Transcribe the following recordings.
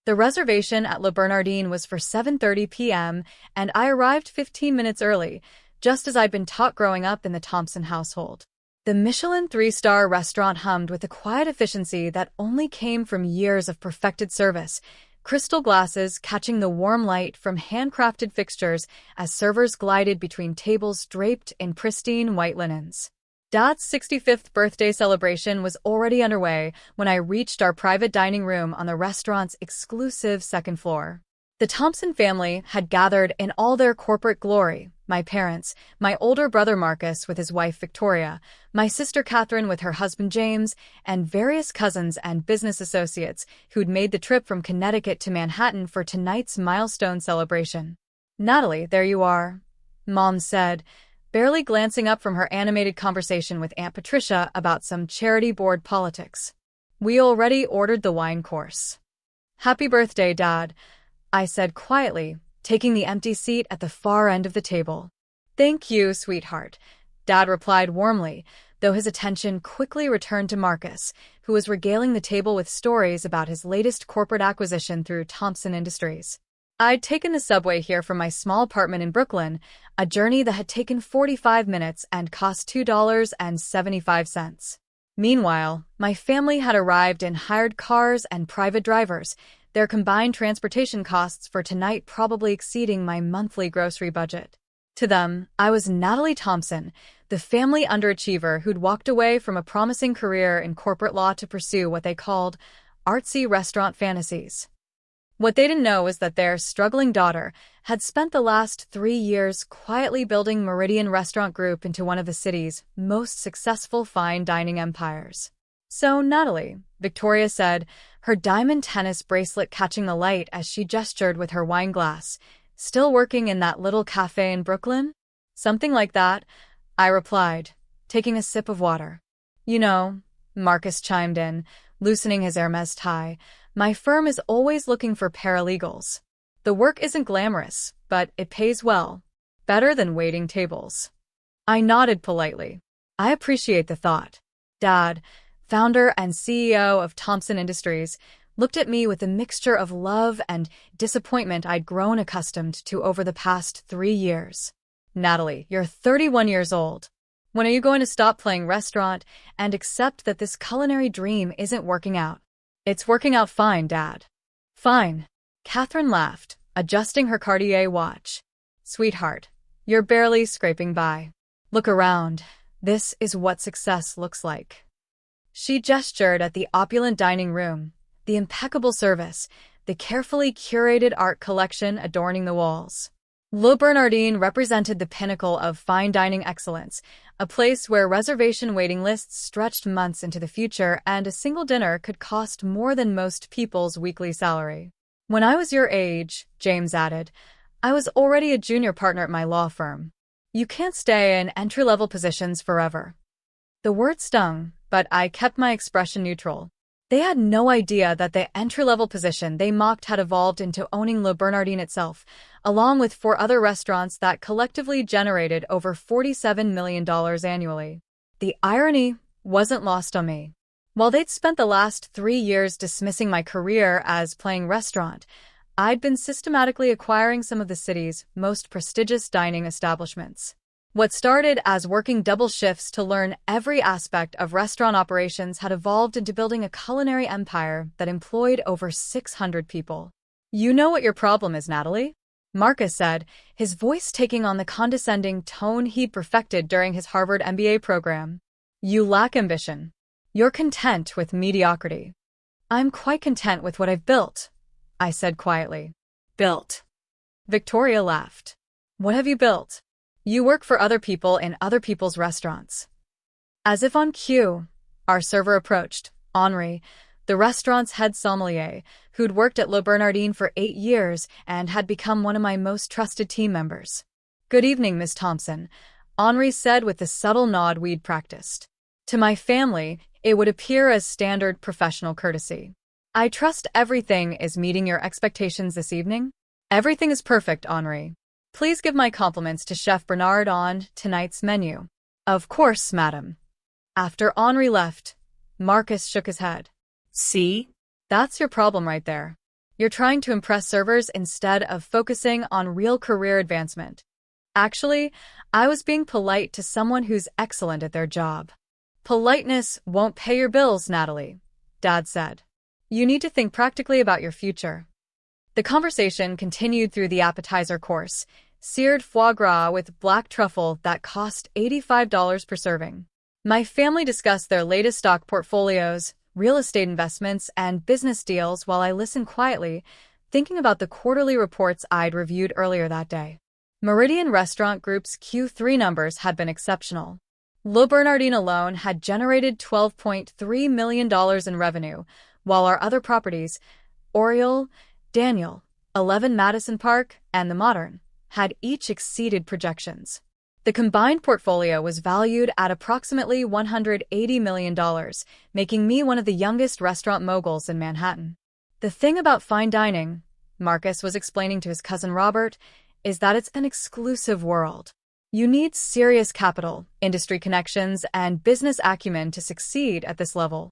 The reservation at Le Bernardin was for 7:30 p.m., and I arrived 15 minutes early, just as I'd been taught growing up in the Thompson household. The Michelin three-star restaurant hummed with a quiet efficiency that only came from years of perfected service, crystal glasses catching the warm light from handcrafted fixtures as servers glided between tables draped in pristine white linens. Dad's 65th birthday celebration was already underway when I reached our private dining room on the restaurant's exclusive second floor. The Thompson family had gathered in all their corporate glory: my parents, my older brother Marcus with his wife Victoria, my sister Catherine with her husband James, and various cousins and business associates who'd made the trip from Connecticut to Manhattan for tonight's milestone celebration. "Natalie, there you are," Mom said, barely glancing up from her animated conversation with Aunt Patricia about some charity board politics. "We already ordered the wine course." "Happy birthday, Dad," I said quietly, taking the empty seat at the far end of the table. "Thank you, sweetheart," Dad replied warmly, though his attention quickly returned to Marcus, who was regaling the table with stories about his latest corporate acquisition through Thompson Industries. I'd taken the subway here from my small apartment in Brooklyn, a journey that had taken 45 minutes and cost $2.75. Meanwhile, my family had arrived in hired cars and private drivers, their combined transportation costs for tonight probably exceeding my monthly grocery budget. To them, I was Natalie Thompson, the family underachiever who'd walked away from a promising career in corporate law to pursue what they called artsy restaurant fantasies. What they didn't know was that their struggling daughter had spent the last 3 years quietly building Meridian Restaurant Group into one of the city's most successful fine dining empires. "So, Natalie," Victoria said, her diamond tennis bracelet catching the light as she gestured with her wine glass, "still working in that little cafe in Brooklyn?" "Something like that," I replied, taking a sip of water. "You know," Marcus chimed in, loosening his Hermes tie, "my firm is always looking for paralegals. The work isn't glamorous, but it pays well. Better than waiting tables." I nodded politely. I appreciate the thought. Dad, founder and CEO of Thompson Industries, looked at me with a mixture of love and disappointment I'd grown accustomed to over the past 3 years. "Natalie, you're 31 years old. When are you going to stop playing restaurant and accept that this culinary dream isn't working out?" "It's working out fine, Dad." "Fine." Catherine laughed, adjusting her Cartier watch. "Sweetheart, you're barely scraping by. Look around. This is what success looks like." She gestured at the opulent dining room, the impeccable service, the carefully curated art collection adorning the walls. Le Bernardin represented the pinnacle of fine dining excellence, a place where reservation waiting lists stretched months into the future and a single dinner could cost more than most people's weekly salary. "When I was your age," James added, "I was already a junior partner at my law firm. You can't stay in entry-level positions forever." The word stung, but I kept my expression neutral. They had no idea that the entry-level position they mocked had evolved into owning Le Bernardin itself, along with 4 other restaurants that collectively generated over $47 million annually. The irony wasn't lost on me. While they'd spent the last 3 years dismissing my career as playing restaurant, I'd been systematically acquiring some of the city's most prestigious dining establishments. What started as working double shifts to learn every aspect of restaurant operations had evolved into building a culinary empire that employed over 600 people. "You know what your problem is, Natalie?" Marcus said, his voice taking on the condescending tone he'd perfected during his Harvard MBA program. "You lack ambition. You're content with mediocrity." "I'm quite content with what I've built," I said quietly. "Built?" Victoria laughed. "What have you built? You work for other people in other people's restaurants." As if on cue, our server approached, Henri, the restaurant's head sommelier, who'd worked at Le Bernardin for 8 years and had become one of my most trusted team members. "Good evening, Miss Thompson," Henri said with the subtle nod we'd practiced. To my family, it would appear as standard professional courtesy. "I trust everything is meeting your expectations this evening?" "Everything is perfect, Henri. Please give my compliments to Chef Bernardin on tonight's menu." "Of course, madam." After Henri left, Marcus shook his head. "See? That's your problem right there. You're trying to impress servers instead of focusing on real career advancement. Actually, I was being polite to someone who's excellent at their job. Politeness won't pay your bills, Natalie, Dad said. You need to think practically about your future. The conversation continued through the appetizer course, seared foie gras with black truffle that cost $85 per serving. My family discussed their latest stock portfolios, real estate investments, and business deals while I listened quietly, thinking about the quarterly reports I'd reviewed earlier that day. Meridian Restaurant Group's Q3 numbers had been exceptional. Le Bernardin alone had generated $12.3 million in revenue, while our other properties, Oriole, Daniel, 11 Madison Park, and The Modern, had each exceeded projections. The combined portfolio was valued at approximately $180 million, making me one of the youngest restaurant moguls in Manhattan. The thing about fine dining, Marcus was explaining to his cousin Robert, is that it's an exclusive world. You need serious capital, industry connections, and business acumen to succeed at this level.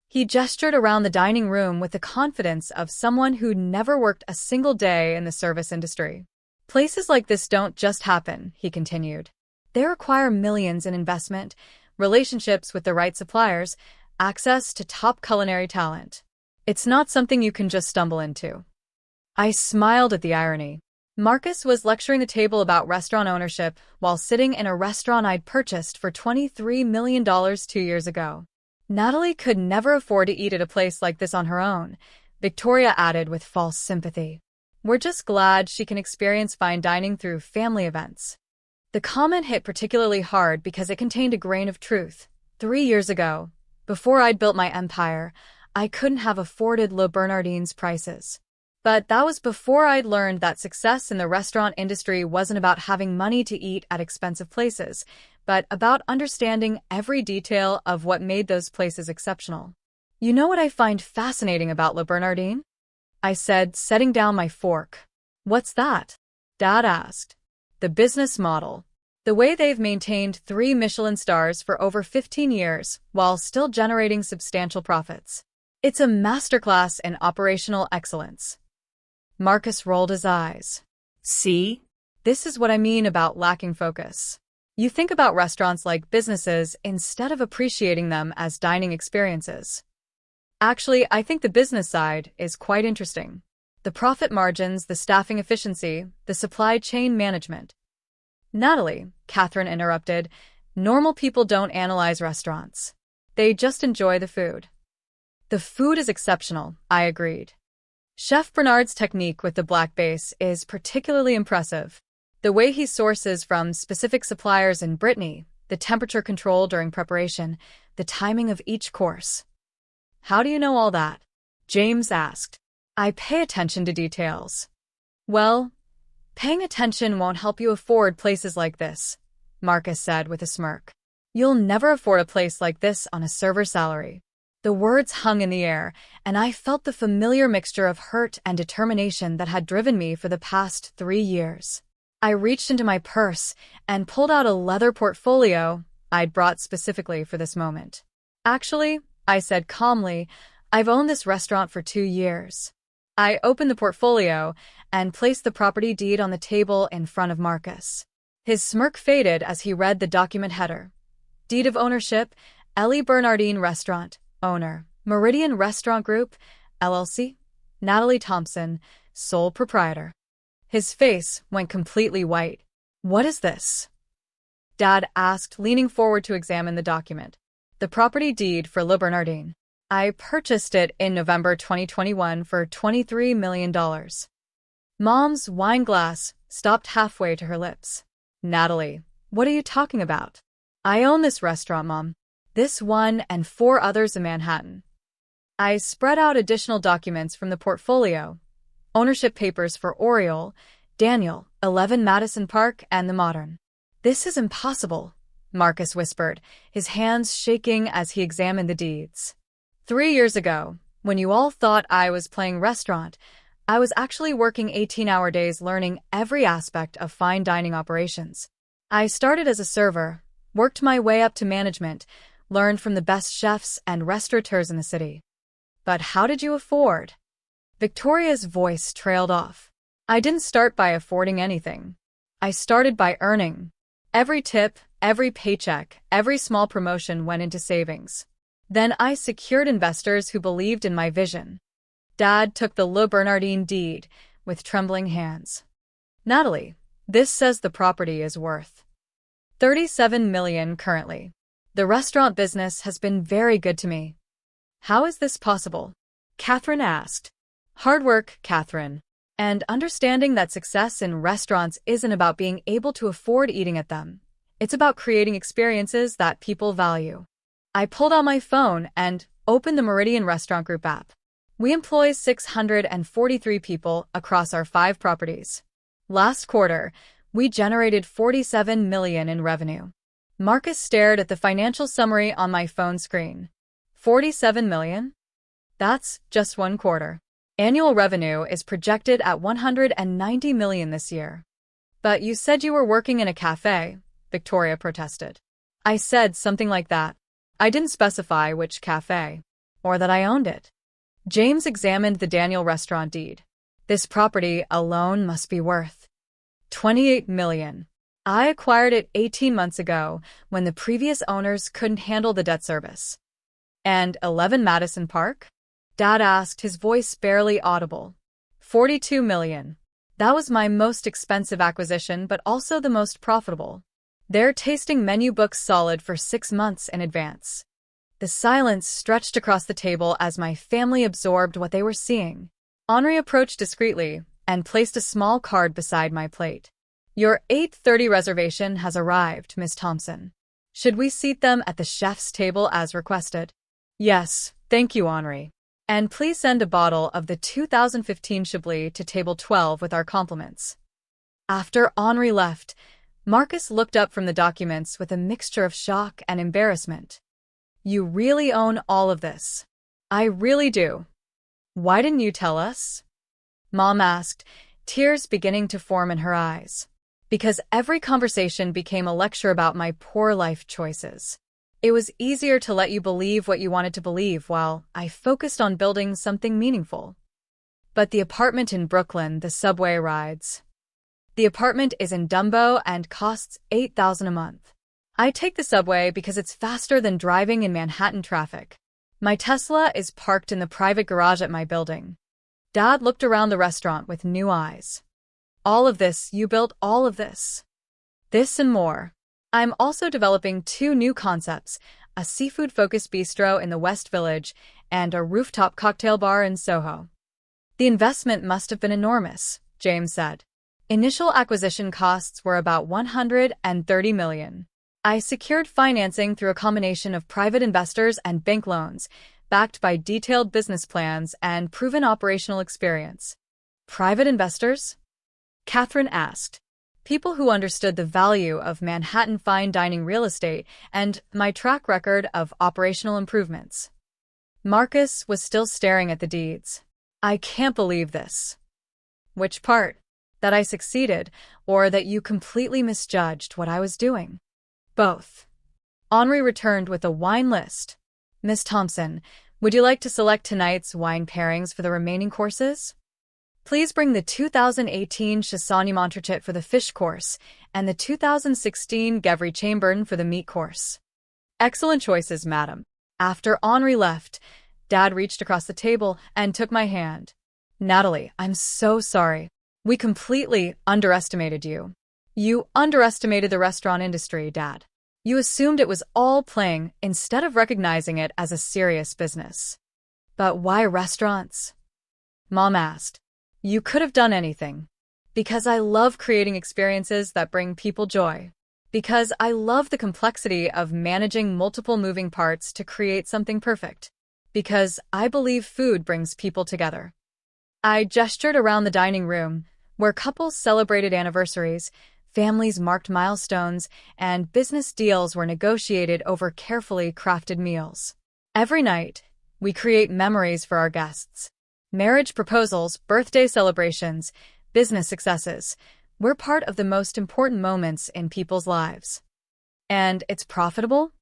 He gestured around the dining room with the confidence of someone who'd never worked a single day in the service industry. Places like this don't just happen, he continued. They require millions in investment, relationships with the right suppliers, access to top culinary talent. It's not something you can just stumble into. I smiled at the irony. Marcus was lecturing the table about restaurant ownership while sitting in a restaurant I'd purchased for $23 million 2 years ago. Natalie could never afford to eat at a place like this on her own, Victoria added with false sympathy. We're just glad she can experience fine dining through family events. The comment hit particularly hard because it contained a grain of truth. 3 years ago, before I'd built my empire, I couldn't have afforded Le Bernardin's prices. But that was before I'd learned that success in the restaurant industry wasn't about having money to eat at expensive places, but about understanding every detail of what made those places exceptional. You know what I find fascinating about Le Bernardin? I said, setting down my fork. What's that? Dad asked. The business model. The way they've maintained 3 Michelin stars for over 15 years while still generating substantial profits. It's a masterclass in operational excellence. Marcus rolled his eyes. See? This is what I mean about lacking focus. You think about restaurants like businesses instead of appreciating them as dining experiences. Actually, I think the business side is quite interesting. The profit margins, the staffing efficiency, the supply chain management. Natalie, Catherine interrupted, normal people don't analyze restaurants. They just enjoy the food. The food is exceptional, I agreed. Chef Bernard's technique with the black base is particularly impressive. The way he sources from specific suppliers in Brittany, the temperature control during preparation, the timing of each course. How do you know all that? James asked. I pay attention to details. Well, paying attention won't help you afford places like this, Marcus said with a smirk. You'll never afford a place like this on a server's salary. The words hung in the air, and I felt the familiar mixture of hurt and determination that had driven me for the past 3 years. I reached into my purse and pulled out a leather portfolio I'd brought specifically for this moment. Actually, I said calmly, I've owned this restaurant for 2 years. I opened the portfolio and placed the property deed on the table in front of Marcus. His smirk faded as he read the document header. Deed of ownership, Le Bernardin Restaurant. Owner, Meridian Restaurant Group, LLC, Natalie Thompson, sole proprietor. His face went completely white. What is this? Dad asked, leaning forward to examine the document. The property deed for Le Bernardin. I purchased it in November 2021 for $23 million. Mom's wine glass stopped halfway to her lips. Natalie, what are you talking about? I own this restaurant, Mom. This one and 4 others in Manhattan. I spread out additional documents from the portfolio. Ownership papers for Oriole, Daniel, 11 Madison Park, and The Modern. This is impossible, Marcus whispered, his hands shaking as he examined the deeds. 3 years ago, when you all thought I was playing restaurant, I was actually working 18-hour days learning every aspect of fine dining operations. I started as a server, worked my way up to management, learned from the best chefs and restaurateurs in the city. But how did you afford? Victoria's voice trailed off. I didn't start by affording anything. I started by earning. Every tip, every paycheck, every small promotion went into savings. Then I secured investors who believed in my vision. Dad took the Le Bernardin deed with trembling hands. Natalie, this says the property is worth $37 million currently. The restaurant business has been very good to me. How is this possible? Catherine asked. Hard work, Catherine. And understanding that success in restaurants isn't about being able to afford eating at them. It's about creating experiences that people value. I pulled out my phone and opened the Meridian Restaurant Group app. We employ 643 people across our 5 properties. Last quarter, we generated $47 million in revenue. Marcus stared at the financial summary on my phone screen. $47 million? That's just one quarter. Annual revenue is projected at $190 million this year. But you said you were working in a cafe, Victoria protested. I said something like that. I didn't specify which cafe, or that I owned it. James examined the Daniel restaurant deed. This property alone must be worth $28 million. I acquired it 18 months ago when the previous owners couldn't handle the debt service. And 11 Madison Park? Dad asked, his voice barely audible. $42 million. That was my most expensive acquisition, but also the most profitable. Their tasting menu books solid for 6 months in advance. The silence stretched across the table as my family absorbed what they were seeing. Henri approached discreetly and placed a small card beside my plate. Your 8:30 reservation has arrived, Miss Thompson. Should we seat them at the chef's table as requested? Yes, thank you, Henri. And please send a bottle of the 2015 Chablis to table 12 with our compliments. After Henri left, Marcus looked up from the documents with a mixture of shock and embarrassment. You really own all of this? I really do. Why didn't you tell us? Mom asked, tears beginning to form in her eyes. Because every conversation became a lecture about my poor life choices. It was easier to let you believe what you wanted to believe while I focused on building something meaningful. But the apartment in Brooklyn, the subway rides. The apartment is in Dumbo and costs $8,000 a month. I take the subway because it's faster than driving in Manhattan traffic. My Tesla is parked in the private garage at my building. Dad looked around the restaurant with new eyes. All of this, you built all of this. This and more. I'm also developing 2 new concepts, a seafood-focused bistro in the West Village and a rooftop cocktail bar in Soho. The investment must have been enormous, James said. Initial acquisition costs were about $130 million. I secured financing through a combination of private investors and bank loans, backed by detailed business plans and proven operational experience. Private investors? Catherine asked. People who understood the value of Manhattan fine dining real estate and my track record of operational improvements. Marcus was still staring at the deeds. I can't believe this. Which part? That I succeeded, or that you completely misjudged what I was doing? Both. Henri returned with a wine list. Miss Thompson, would you like to select tonight's wine pairings for the remaining courses? Please bring the 2018 Chassagne Montrachet for the fish course and the 2016 Gevrey Chambertin for the meat course. Excellent choices, madam. After Henri left, Dad reached across the table and took my hand. Natalie, I'm so sorry. We completely underestimated you. You underestimated the restaurant industry, Dad. You assumed it was all playing instead of recognizing it as a serious business. But why restaurants? Mom asked. You could have done anything. Because I love creating experiences that bring people joy. Because I love the complexity of managing multiple moving parts to create something perfect. Because I believe food brings people together. I gestured around the dining room, where couples celebrated anniversaries, families marked milestones, and business deals were negotiated over carefully crafted meals. Every night, we create memories for our guests. Marriage proposals, birthday celebrations, business successes. We're part of the most important moments in people's lives. And it's profitable?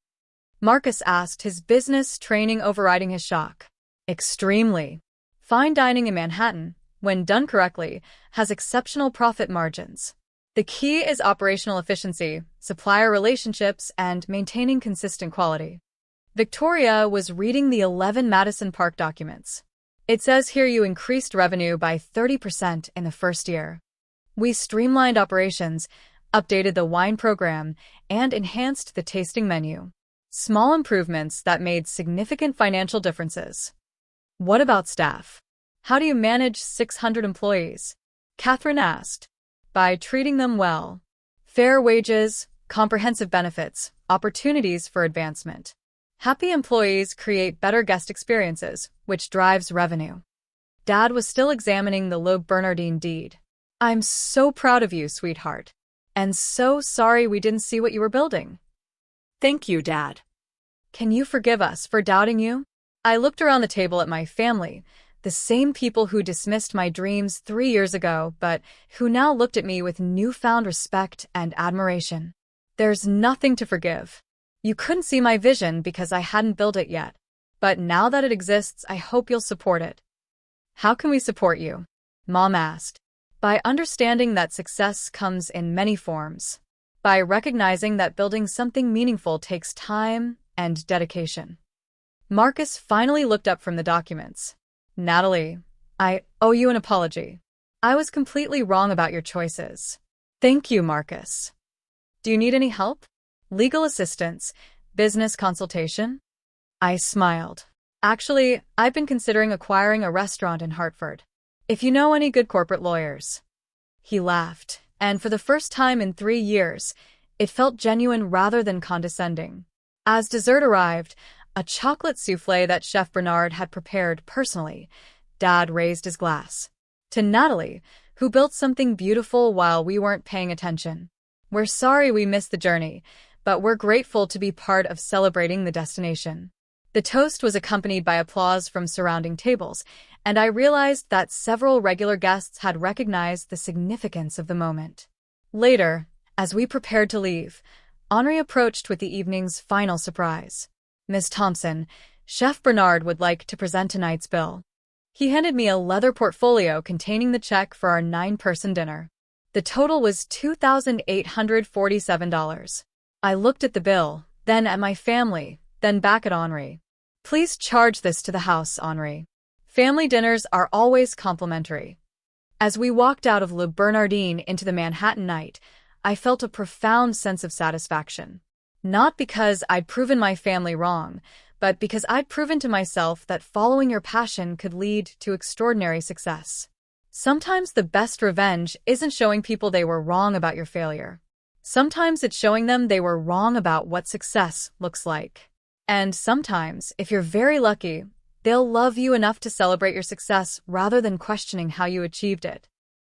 Marcus asked, his business training overriding his shock. Extremely. Fine dining in Manhattan, when done correctly, has exceptional profit margins. The key is operational efficiency, supplier relationships, and maintaining consistent quality. Victoria was reading the 11 Madison Park documents. It says here you increased revenue by 30% in the first year. We streamlined operations, updated the wine program, and enhanced the tasting menu. Small improvements that made significant financial differences. What about staff? How do you manage 600 employees? Catherine asked. By treating them well. Fair wages, comprehensive benefits, opportunities for advancement. Happy employees create better guest experiences, which drives revenue. Dad was still examining the Bernardin deed. I'm so proud of you, sweetheart. And so sorry we didn't see what you were building. Thank you, Dad. Can you forgive us for doubting you? I looked around the table at my family, the same people who dismissed my dreams 3 years ago, but who now looked at me with newfound respect and admiration. There's nothing to forgive. You couldn't see my vision because I hadn't built it yet. But now that it exists, I hope you'll support it. How can we support you? Mom asked. By understanding that success comes in many forms. By recognizing that building something meaningful takes time and dedication. Marcus finally looked up from the documents. Natalie, I owe you an apology. I was completely wrong about your choices. Thank you, Marcus. Do you need any help? Legal assistance, business consultation? I smiled. Actually, I've been considering acquiring a restaurant in Hartford. If you know any good corporate lawyers. He laughed, and for the first time in 3 years, it felt genuine rather than condescending. As dessert arrived, a chocolate soufflé that Chef Bernard had prepared personally, Dad raised his glass. To Natalie, who built something beautiful while we weren't paying attention. We're sorry we missed the journey, but we're grateful to be part of celebrating the destination. The toast was accompanied by applause from surrounding tables, and I realized that several regular guests had recognized the significance of the moment. Later, as we prepared to leave, Henri approached with the evening's final surprise. Miss Thompson, Chef Bernard would like to present tonight's bill. He handed me a leather portfolio containing the check for our 9-person dinner. The total was $2,847. I looked at the bill, then at my family, then back at Henri. Please charge this to the house, Henri. Family dinners are always complimentary. As we walked out of Le Bernardin into the Manhattan night, I felt a profound sense of satisfaction. Not because I'd proven my family wrong, but because I'd proven to myself that following your passion could lead to extraordinary success. Sometimes the best revenge isn't showing people they were wrong about your failure. Sometimes it's showing them they were wrong about what success looks like. And sometimes, if you're very lucky, they'll love you enough to celebrate your success rather than questioning how you achieved it.